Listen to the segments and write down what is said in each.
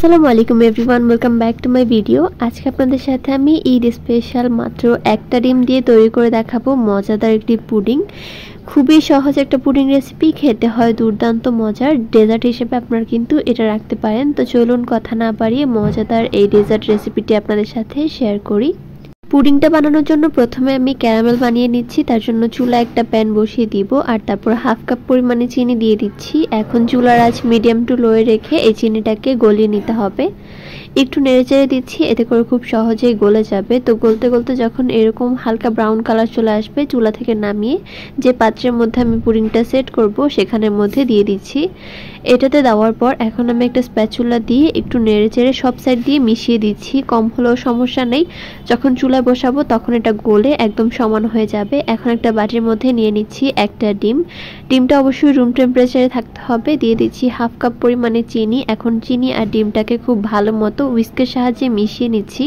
আসসালামু আলাইকুম everyone, welcome back to my video. আজকে আপনাদের সাথে আমি ঈদ স্পেশাল মাত্র একটা ডিম দিয়ে তৈরি করে দেখাবো মজাদার একটি পুডিং। খুবই সহজ একটা পুডিং রেসিপি, খেতে হয় দুর্দান্ত মজার। ডেজার্ট হিসেবে আপনারা কিন্তু এটা রাখতে পারেন। তো চলুন কথা না বাড়িয়ে মজাদার এই ডেজার্ট রেসিপিটি আপনাদের সাথে শেয়ার করি। পুডিংটা বানানোর জন্য প্রথমে আমি ক্যারামেল বানিয়ে নিচ্ছি। তার জন্য চুলায় একটা প্যান বসিয়ে দিব আর তারপর হাফ কাপ পরিমাণে চিনি দিয়ে দিচ্ছি। এখন চুলার আঁচ মিডিয়াম টু লোয়ে রেখে এই চিনিটাকে গলিয়ে নিতে হবে। একটু নেড়েচেড়ে দিচ্ছি, এতে করে খুব সহজেই গলে যাবে। তো গলতে গলতে যখন এরকম হালকা ব্রাউন কালার চলে আসবে, চুলা থেকে নামিয়ে যে পাত্রের মধ্যে আমি পুডিংটা সেট করব সেখানের মধ্যে দিয়ে দিচ্ছি। এটাতে দেওয়ার পর এখন আমি একটা স্প্যাচুলা দিয়ে একটু নেড়েচেড়ে সব সাইড দিয়ে মিশিয়ে দিচ্ছি। কম হলেও সমস্যা নেই, যখন চুলায় বসাবো তখন এটা গলে একদম সমান হয়ে যাবে। এখন একটা বাটির মধ্যে নিয়ে নিচ্ছি একটা ডিম। ডিমটা অবশ্যই রুম টেম্পারেচারে থাকতে হবে। দিয়ে দিচ্ছি হাফ কাপ পরিমাণে চিনি। এখন চিনি আর ডিমটাকে খুব ভালো মতো হুইস্কের সাহায্যে মিশিয়ে নিচ্ছি।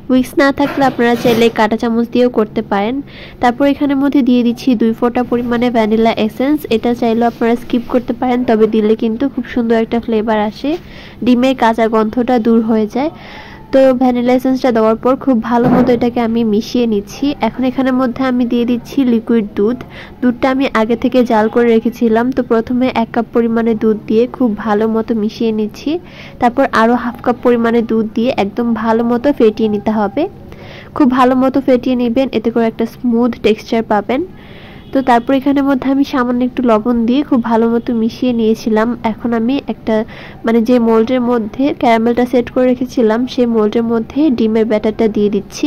হুইস্ক না থাকলে আপনারা চাইলে কাঁটা চামচ দিয়েও করতে পারেন। তারপর এখানের মধ্যে দিয়ে দিচ্ছি 2 ফোঁটা পরিমাণে ভ্যানিলা এসেন্স। এটা চাইলেও আপনারা স্কিপ করতে পারেন, তবে দিলে কিন্তু খুব সুন্দর একটা ফ্লেভার আসে, ডিমের কাঁচা গন্ধটা দূর হয়ে যায়। তো ভ্যানিলা এসেন্সটা দেওয়ার পর খুব ভালো মতো এটাকে আমি মিশিয়ে নিচ্ছি। এখন এখানের মধ্যে আমি দিয়ে দিচ্ছি লিকুইড দুধ। দুধটা আমি আগে থেকে জাল করে রেখেছিলাম। তো প্রথমে 1 কাপ পরিমাণে দুধ দিয়ে খুব ভালো মতো মিশিয়ে নিচ্ছি। তারপর আরও হাফ কাপ পরিমাণে দুধ দিয়ে একদম ভালো মতো ফেটিয়ে নিতে হবে। খুব ভালো মতো ফেটিয়ে নেবেন, এতে করে একটা স্মুথ টেক্সচার পাবেন। তো তারপর এখানের মধ্যে আমি সামান্য একটু লবণ দিয়ে খুব ভালো মতো মিশিয়ে নিয়েছিলাম। এখন আমি একটা যে মোল্ডের মধ্যে ক্যারামেলটা সেট করে রেখেছিলাম সেই মোল্ডের মধ্যে ডিমের ব্যাটারটা দিয়ে দিচ্ছি।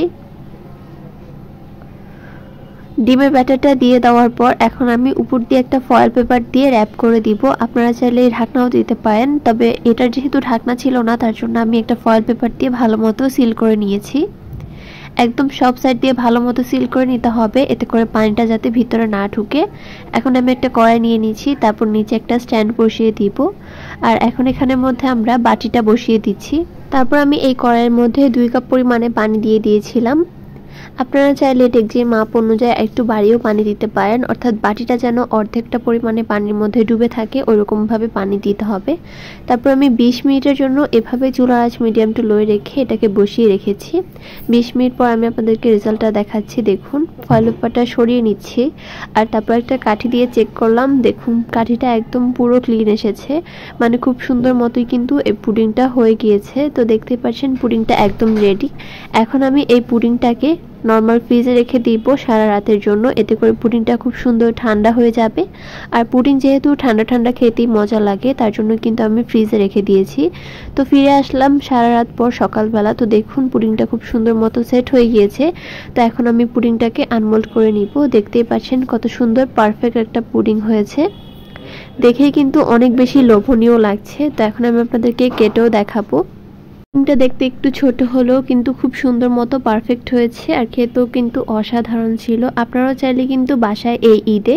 ডিমের ব্যাটারটা দিয়ে দেওয়ার পর এখন আমি উপর দিয়ে একটা ফয়েল পেপার দিয়ে র্যাপ করে দিব। আপনারা চাইলে ঢাকনাও দিতে পারেন, তবে এটার যেহেতু ঢাকনা ছিল না তার জন্য আমি একটা ফয়েল পেপার দিয়ে ভালো মতো সিল করে নিয়েছি। একদম সব সাইড দিয়ে ভালো মতো সিল করে নিতে হবে, এতে করে পানিটা যাতে ভিতরে না ঢুকে। এখন আমি একটা কড়াই নিয়ে নিচ্ছি, তারপর নিচে একটা স্ট্যান্ড বসিয়ে দিব। আর এখন এখানের মধ্যে আমরা বাটিটা বসিয়ে দিচ্ছি। তারপর আমি এই কড়াইয়ের মধ্যে 2 কাপ পরিমাণে পানি দিয়ে দিয়েছিলাম। আপনারা চাইলে ডেকচির মাপ অনুযায়ী একটু বাড়িয়েও পানি দিতে পারেন, অর্থাৎ বাটিটা যেন অর্ধেকটা পরিমাণে পানির মধ্যে ডুবে থাকে ওইরকমভাবে পানি দিতে হবে। তারপর আমি 20 মিনিটের জন্য এভাবে চুলার আঁচ মিডিয়াম টু লোয়ে রেখে এটাকে বসিয়ে রেখেছি। 20 মিনিট পর আমি আপনাদেরকে রেজাল্টটা দেখাচ্ছি। দেখুন, ফয়েল পেপারটা সরিয়ে নিচ্ছি আর তারপর একটা কাঠি দিয়ে চেক করলাম। দেখুন, কাঠিটা একদম পুরো ক্লিন এসেছে, মানে খুব সুন্দর মতোই কিন্তু এই পুডিংটা হয়ে গিয়েছে। তো দেখতে পাচ্ছেন পুডিংটা একদম রেডি। এখন আমি এই পুডিংটাকে নর্মাল ফ্রিজে রেখে দিব সারা রাতের জন্য, এতে করে পুডিংটা খুব সুন্দর ঠান্ডা হয়ে যাবে। আর পুডিং যেহেতু ঠান্ডা ঠান্ডা খেতেই মজা লাগে, তার জন্য কিন্তু আমি ফ্রিজে রেখে দিয়েছি। তো ফিরে আসলাম সারা রাত পর সকালবেলা। তো দেখুন, পুডিংটা খুব সুন্দর মতো সেট হয়ে গিয়েছে। তো এখন আমি পুডিংটাকে আনমোল্ড করে নিব। দেখতেই পাচ্ছেন কত সুন্দর পারফেক্ট একটা পুডিং হয়েছে, দেখেই কিন্তু অনেক বেশি লোভনীয় লাগছে। তো এখন আমি আপনাদেরকে কেটেও দেখাবো। পুডিংটা দেখতে একটু ছোট হলেও কিন্তু খুব সুন্দর মতো পারফেক্ট হয়েছে, আর খেতেও কিন্তু অসাধারণ ছিল। আপনারাও চাইলে কিন্তু বাসায় এই ঈদে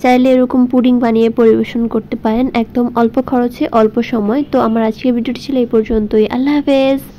চাইলে এরকম পুডিং বানিয়ে পরিবেশন করতে পারেন, একদম অল্প খরচে অল্প সময়। তো আমার আজকের ভিডিওটি ছিল এই পর্যন্তই। আল্লাহ হাফেজ।